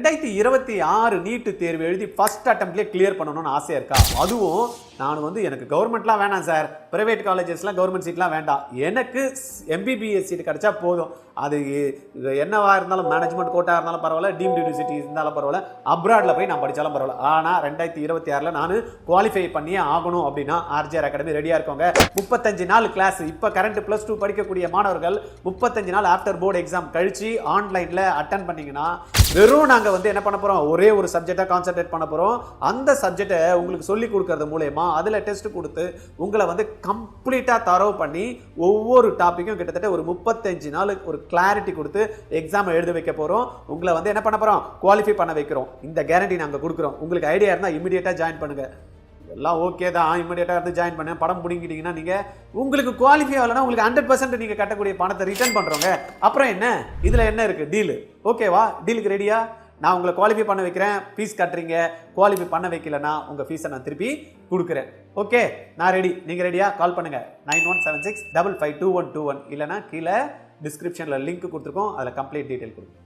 2026 நீட்டு தேர்வு எழுதி first அட்டம்ப்ட்லேயே clear பண்ணணும்னு ஆசையாக இருக்கா? அதுவும் நான் எனக்கு கவர்மெண்ட்லாம் வேணாம் சார், பிரைவேட் காலேஜஸ்லாம் கவர்மெண்ட் சீட்லாம் வேண்டாம், எனக்கு எம்பிபிஎஸ் சீட் கிடைச்சா போதும், அது என்னவா இருந்தாலும் மேனேஜ்மெண்ட் கோட்டா இருந்தாலும் பரவாயில்ல, டீம்டு யூனிவர்சிட்டி இருந்தாலும் பரவாயில்ல, அப்ராடில் போய் நான் படித்தாலும் பரவாயில்ல, ஆனால் 2026 நான் குவாலிஃபை பண்ணியே ஆகணும் அப்படின்னா ஆர்ஜிஆர் அகாடமி ரெடியாக இருக்கோங்க. 35 நாள் கிளாஸ். இப்போ கரண்ட் +2 படிக்கக்கூடிய மாணவர்கள் 35 நாள் ஆஃப்டர் போர்டு எக்ஸாம் கழிச்சு ஆன்லைனில் அட்டன் பண்ணிங்கன்னா வெறும் நாங்கள் என்ன பண்ண போகிறோம், ஒரே ஒரு சப்ஜெக்டாக கான்சென்ட்ரேட் பண்ண போகிறோம். அந்த சப்ஜெக்டை உங்களுக்கு சொல்லி கொடுக்கறது மூலயமா அதில் டெஸ்ட் கொடுத்து உங்களை கம்ப்ளீட்டாக தரவு பண்ணி ஒவ்வொரு டாப்பிக்கும் கிட்டத்தட்ட ஒரு 35 நாளுக்கு ஒரு கிளாரிட்டி கொடுத்து எக்ஸாம் எழுத வைக்க போகிறோம். உங்களை என்ன பண்ண போகிறோம், குவாலிஃபை பண்ண வைக்கிறோம். இந்த கேரண்டி நாங்கள் கொடுக்குறோம். உங்களுக்கு ஐடியா இருந்தால் இமீடியட்டாக ஜாயின் பண்ணுங்கள். எல்லாம் ஓகே தான், இமீடியட்டாக வந்து ஜாயின் பண்ண படம் பிடிங்கிட்டீங்கன்னா நீங்கள் உங்களுக்கு குவாலிஃபை ஆகலைன்னா உங்களுக்கு 100% நீங்கள் கட்டக்கூடிய பணத்தை ரிட்டர்ன் பண்ணுறோங்க. அப்புறம் என்ன, இதில் என்ன இருக்குது, டீலு ஓகேவா? டீலுக்கு ரெடியா? நான் உங்களை குவாலிஃபை பண்ண வைக்கிறேன், ஃபீஸ் கட்டுறீங்க. குவாலிஃபை பண்ண வைக்கலன்னா உங்கள் ஃபீஸை நான் திருப்பி கொடுக்குறேன். ஓகே, நான் ரெடி. நீங்கள் ரெடியா? கால் பண்ணுங்கள் 9176552121. இல்லைனா கீழே டிஸ்கிரிப்ஷனில் லிங்க் கொடுத்துருக்கோம், அதில் கம்ப்ளீட் டீட்டெயில் கொடுங்க.